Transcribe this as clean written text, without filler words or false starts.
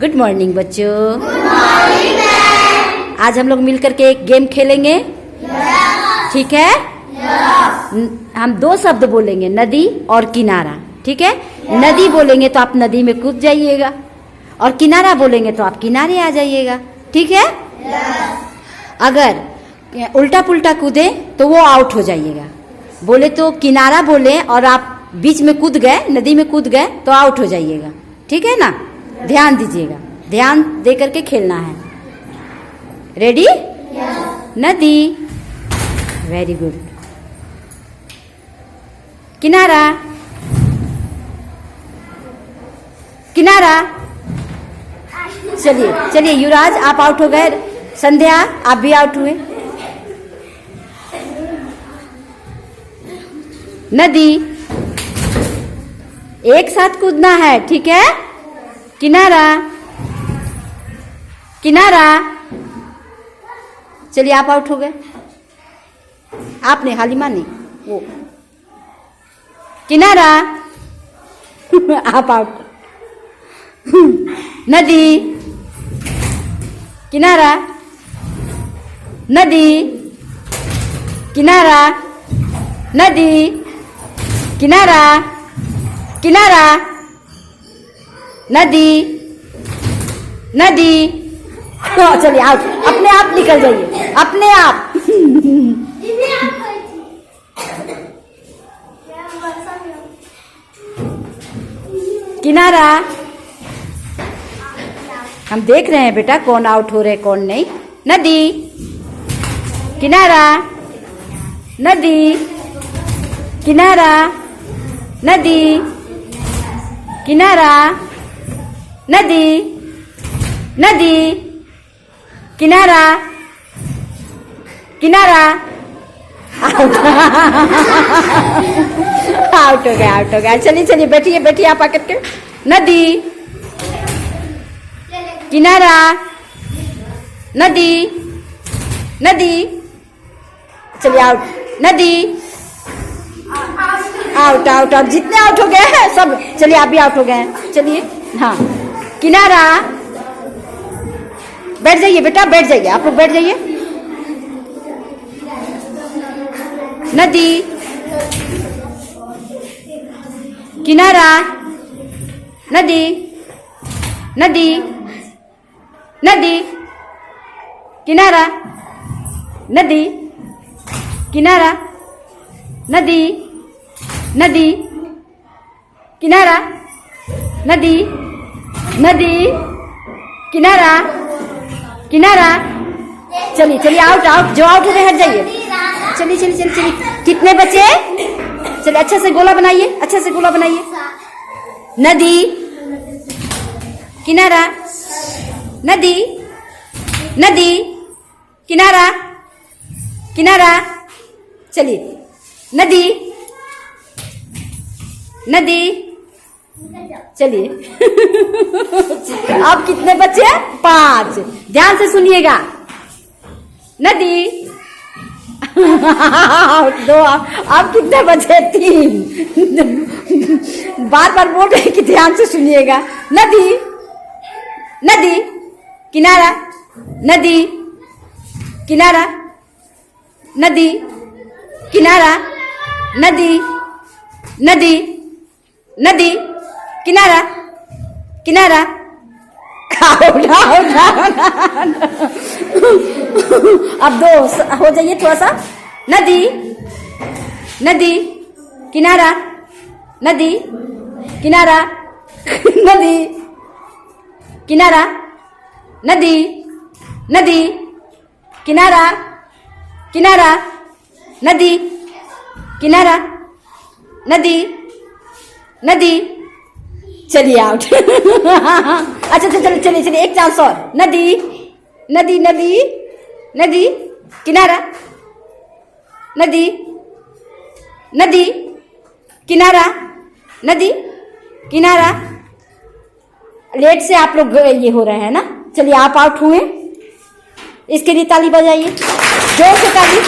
Good morning बच्चों। Good morning ma'am. आज हम लोग मिलकर के एक गेम खेलेंगे। ठीक है। हम दो शब्द बोलेंगे, नदी और किनारा। ठीक है। नदी बोलेंगे तो आप नदी में कूद जाइएगा, और किनारा बोलेंगे तो आप किनारे आ जाइएगा। ठीक है। अगर उल्टा पुल्टा कूदे तो वो आउट हो जाइएगा। बोले तो किनारा बोले और आप बीच में कूद गए, नदी में कूद गए तो आउट हो जाइएगा। ठीक है ना। ध्यान दीजिएगा, ध्यान दे करके खेलना है। रेडी? नदी। Very good. किनारा। किनारा। चलिए चलिए, युवराज आप आउट हो गए। संध्या आप भी आउट हुए। नदी। एक साथ कूदना है। ठीक है। किनारा। किनारा। चलिए आप आउट हो गए। आपने, हालिमा ने, वो। किनारा। आप आउट। नदी। किनारा। नदी। किनारा। नदी। किनारा। किनारा। नदी। नदी। तो चलिए आउट। अपने आप निकल जाइए, अपने आप। किनारा। हम देख रहे हैं बेटा कौन आउट हो रहे कौन नहीं। नदी। किनारा। नदी। किनारा। नदी। किनारा। नदी। नदी। किनारा। किनारा। आउट। आउट हो गया, आउट हो गया। चलिए चलिए, बैठिए बैठिए आप आकर के। नदी। किनारा। नदी। नदी। चलिए आउट। नदी। Out out out. जितने आउट हो गए हैं सब, चलिए आप भी आउट हो गए हैं। चलिए हाँ। किनारा। बैठ जाइए बेटा, बैठ जाइए, आप लोग बैठ जाइए। नदी। किनारा। नदी। नदी। नदी। किनारा। नदी। किनारा। नदी। नदी। किनारा। नदी। नदी। किनारा। किनारा। चलिए चलिए आउट आउट। जो आउट हो गए हट जाइए। चलिए चलिए चलिए चलिए। कितने बचे? चलिए अच्छे से गोला बनाइए, अच्छे से गोला बनाइए। नदी। किनारा। नदी। नदी। किनारा। किनारा। चलिए। नदी। नदी। चलिए। अब कितने बचे? 5। ध्यान से सुनिएगा। नदी। 2। अब कितने बचे? 3। बार बार बोल रहे कि ध्यान से सुनिएगा। नदी। नदी। किनारा। नदी। किनारा। नदी। किनारा। नदी। नदी। नदी। किनारा। किनारा। अब 2 हो जाइए थोड़ा सा। नदी। नदी। किनारा। नदी। किनारा। नदी। किनारा। नदी। नदी। किनारा। किनारा। नदी। किनारा। नदी। नदी। चलिए आउट। अच्छा चलिए चलिए चलिए, एक चांस और। नदी। नदी। नदी। नदी। किनारा। नदी। नदी। किनारा। नदी। किनारा। लेट से आप लोग ये हो रहे हैं ना। चलिए आप आउट हुए, इसके लिए ताली बजाइए, जोर से ताली।